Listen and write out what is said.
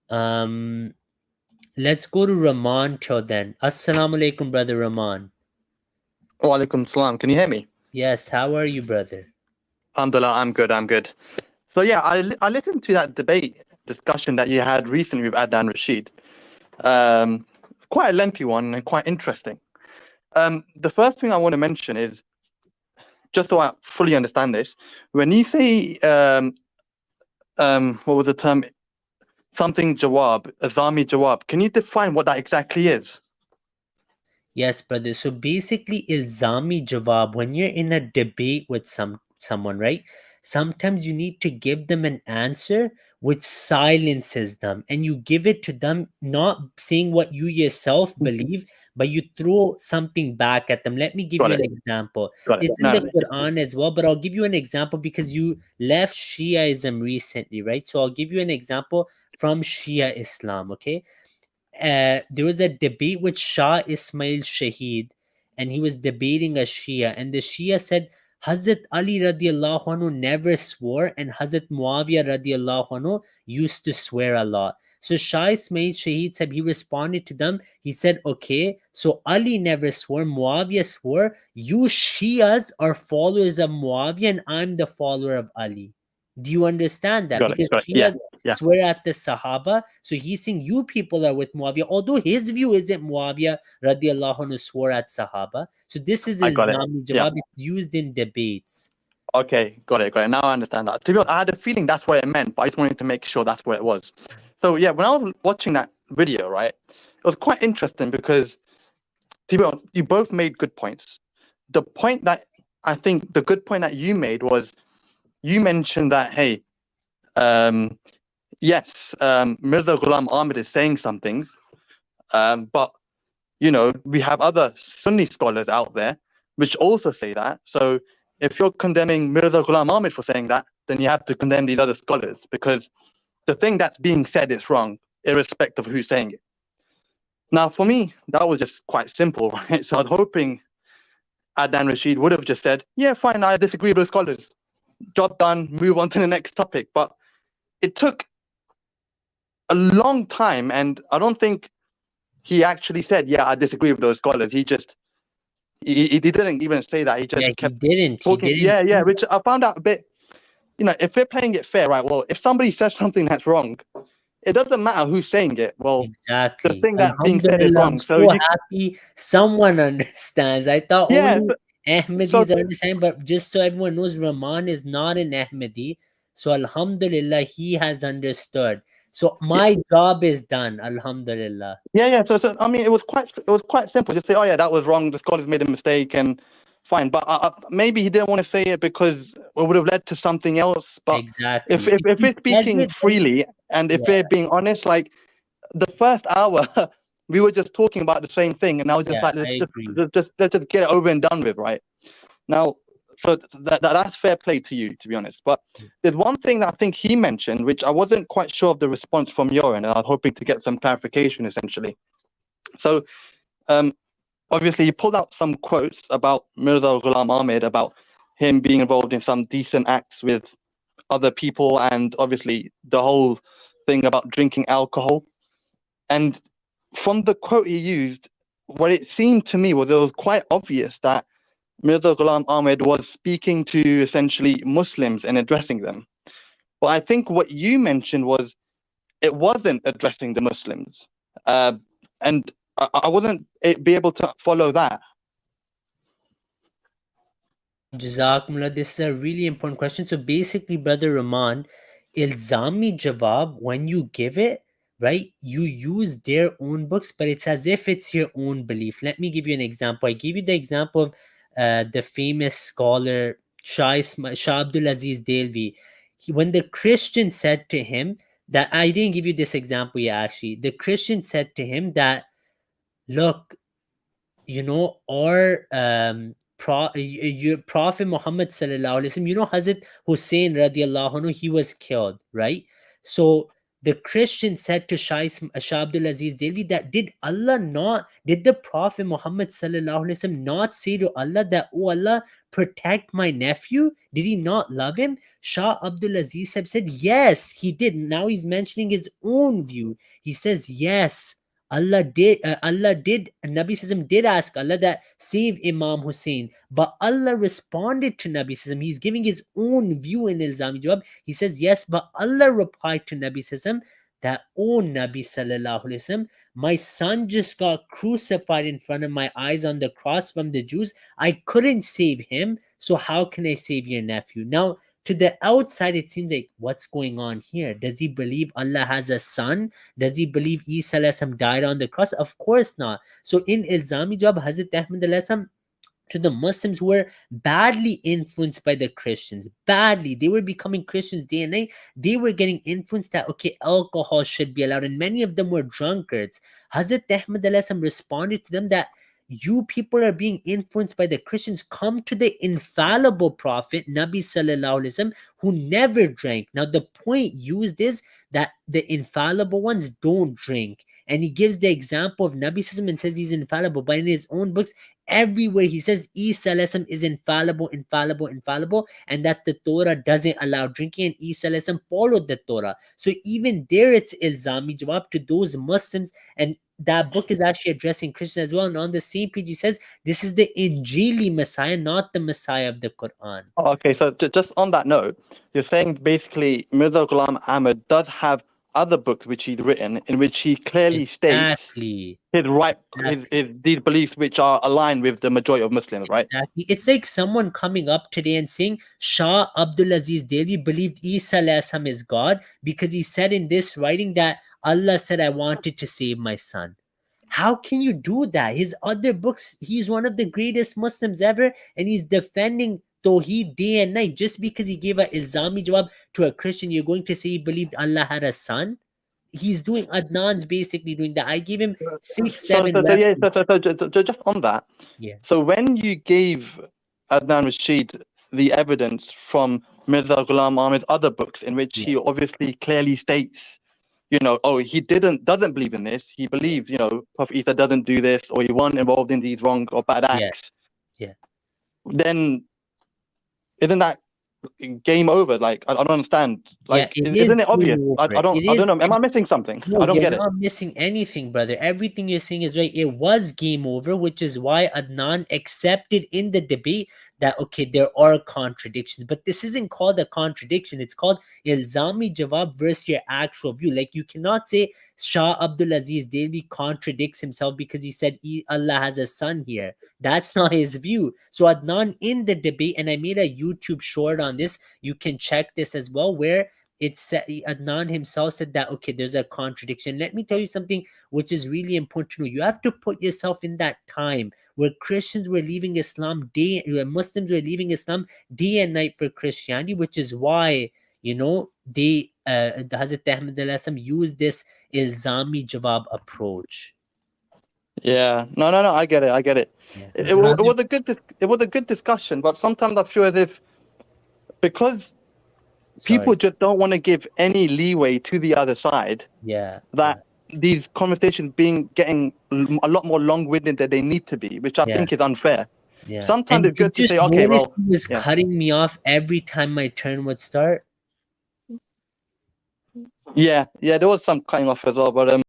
Um, let's go to Rahman till then. Assalamu alaikum, brother Rahman. Wa alaikum salam. Can you hear me? Yes, how are you, brother? Alhamdulillah, I'm good. I'm good. So yeah, I listened to that debate discussion that you had recently with Adnan Rashid. Quite a lengthy one and quite interesting. The first thing I want to mention is, just so I fully understand this, when you say what was the term? Something jawab, azami jawab. Can you define what that exactly is? Yes, brother. So basically, ilzami jawab, when you're in a debate with someone, right? Sometimes you need to give them an answer which silences them, and you give it to them not saying what you yourself believe, but you throw something back at them. Let me give Got you it. an example. Got it. It's in No, the no. Quran as well, but I'll give you an example because you left Shiaism recently, right? So I'll give you an example from Shia Islam, okay? There was a debate with Shah Ismail Shahid, and he was debating a Shia, and the Shia said Hazrat Ali radiallahu anhu never swore, and Hazrat Muawiyah radiallahu anhu used to swear a lot. So Shah Ismail Shahid said, he responded to them, he said, okay, so Ali never swore, Muawiyah swore, you Shias are followers of Muawiyah, and I'm the follower of Ali. Do you understand that? Got it. Because Got it. Yeah. Shias Yeah. swear at the Sahaba. So he's saying you people are with Muawiyah, although his view isn't Muawiyah radiallahu anhu swore at Sahaba. So this is I got it. Islami Yeah. Jawab. It's used in debates. Okay, got it, got it. Now I understand that. To be honest, I had a feeling that's what it meant, but I just wanted to make sure that's what it was. So yeah, when I was watching that video, right, it was quite interesting because, to be honest, you both made good points. The point that I think the good point that you made was you mentioned that, hey, um, yes, Mirza Ghulam Ahmad is saying some things, but we have other Sunni scholars out there which also say that. So if you're condemning Mirza Ghulam Ahmad for saying that, then you have to condemn these other scholars because the thing that's being said is wrong, irrespective of who's saying it. Now, for me, that was just quite simple, right? So I was hoping Adnan Rashid would have just said, yeah, fine, I disagree with those scholars. Job done, move on to the next topic. But it took a long time, and I don't think he actually said, yeah, I disagree with those scholars. He didn't even say that. He Yeah, just he kept didn't. He talking. didn't. Yeah, which I found out a bit, if we're playing it fair, right? Well, if somebody says something that's wrong, it doesn't matter who's saying it. Well, the Exactly. thing that's being said is Alhamdulillah, I'm wrong. So so you, happy someone understands. I thought yeah. only So Ahmadis understand, but just so everyone knows, Rahman is not an Ahmadi. So Alhamdulillah, he has understood. So yeah, my job is done. Alhamdulillah. yeah. So I mean, it was quite simple. Just say, oh yeah, that was wrong. The scholars made a mistake, and fine. But maybe he didn't want to say it because it would have led to something else. But if Exactly. if, If if he we're says speaking it, then freely and if yeah, we're being honest, like the first hour we were just talking about the same thing, and I was just yeah, like, I agree. let's just get it over and done with, right? Now, so that's fair play to you, to be honest. But there's one thing that I think he mentioned, which I wasn't quite sure of the response from your end, and I was hoping to get some clarification, essentially. So, um, obviously, you pulled out some quotes about Mirza Ghulam Ahmad, about him being involved in some decent acts with other people, and obviously the whole thing about drinking alcohol. And from the quote he used, what it seemed to me was it was quite obvious that Mirza Ghulam Ahmad was speaking to essentially Muslims and addressing them. But I think what you mentioned was it wasn't addressing the Muslims. And I wasn't be able to follow that. Jazakumullah, this is a really important question. So basically, Brother Rahman, ilzami jawab, when you give it, right, you use their own books, but it's as if it's your own belief. Let me give you an example. I gave you the example of the famous scholar Shah Abdul Aziz Delvi. When the Christian said to him that, I didn't give you this example yet, actually. The Christian said to him that, look, our your Prophet Muhammad sallallahu alaihi wasallam, Hazrat Hussein radiallahu anhu, he was killed, right? So The Christian said to Shah Abdul Aziz Delvi that did the Prophet Muhammad sallallahu alaihi wasallam not say to Allah that, oh Allah, protect my nephew? Did he not love him? Shah Abdul Aziz said, yes, he did. Now he's mentioning his own view. He says, yes, Allah did, Nabi Sallam did ask Allah that save Imam Hussein, but Allah responded to Nabi Sallam. He's giving his own view in Ilzami Jawab. He says, yes, but Allah replied to Nabi Sallam that, oh Nabi Sallallahu Alaihi Wasallam, my son just got crucified in front of my eyes on the cross from the Jews. I couldn't save him, so how can I save your nephew? Now, to the outside, it seems like, what's going on here? Does he believe Allah has a son? Does he believe Isa died on the cross? Of course not. So in Ilzami Jawab, Hazrat Ahmad to the Muslims who were badly influenced by the Christians, badly, they were becoming Christians day and night. They were getting influenced that, okay, alcohol should be allowed, and many of them were drunkards. Hazrat Ahmad responded to them that, you people are being influenced by the Christians. Come to the infallible Prophet, Nabi Sallallahu Alaihi Wasallam, who never drank. Now, the point used is that the infallible ones don't drink. And he gives the example of Nabi Sallallahu and says he's infallible. But in his own books, everywhere he says Isa is infallible, and that the Torah doesn't allow drinking, and Isa followed the Torah. So even there, it's Ilzami Jawab to those Muslims, and that book is actually addressing Christians as well. And on the same page, he says this is the Injili Messiah, not the Messiah of the Quran. Okay, so just on that note, you're saying basically Mirza Ghulam Ahmad does have other books which he'd written in which he clearly states his these beliefs which are aligned with the majority of Muslims, right? Exactly. It's like someone coming up today and saying Shah Abdul Aziz Delhi believed Isa is God because he said in this writing that Allah said, I wanted to save my son. How can you do that? His other books, he's one of the greatest Muslims ever, and he's defending Tawheed day and night. Just because he gave an Ilzami Jawab to a Christian, you're going to say he believed Allah had a son? He's doing, Adnan's basically doing that. I gave him 6, 7 So just on that. Yeah. So when you gave Adnan Rashid the evidence from Mirza Ghulam Ahmad's other books in which he obviously clearly states, you know, oh, he doesn't believe in this. He believes, you know, Prophet Isa doesn't do this, or he wasn't involved in these wrong or bad acts. Yeah. Then isn't that game over? Like, I don't understand. Like, isn't it obvious? I don't know. Am I missing something? No, I don't get it. You're not missing anything, brother. Everything you're saying is right. It was game over, which is why Adnan accepted in the debate that, okay, there are contradictions, but this isn't called a contradiction. It's called Ilzami Jawab versus your actual view. Like, you cannot say Shah Abdul Aziz Delhi contradicts himself because he said Allah has a son here. That's not his view. So Adnan in the debate, and I made a YouTube short on this, you can check this as well, where it's Adnan himself said that, okay, there's a contradiction. Let me tell you something which is really important to know. You have to put yourself in that time where Christians were leaving Islam where Muslims were leaving Islam day and night for Christianity, which is why, you know, they Hazrat Ahmad used this Ilzami Jawab approach. Yeah, no, I get it. Yeah. It was a good discussion, but sometimes I feel as if because people just don't want to give any leeway to the other side. That these conversations getting a lot more long-winded than they need to be, which I think is unfair. Sometimes it's good to say, okay, well, he was cutting me off every time my turn would start. Yeah, there was some cutting off as well, but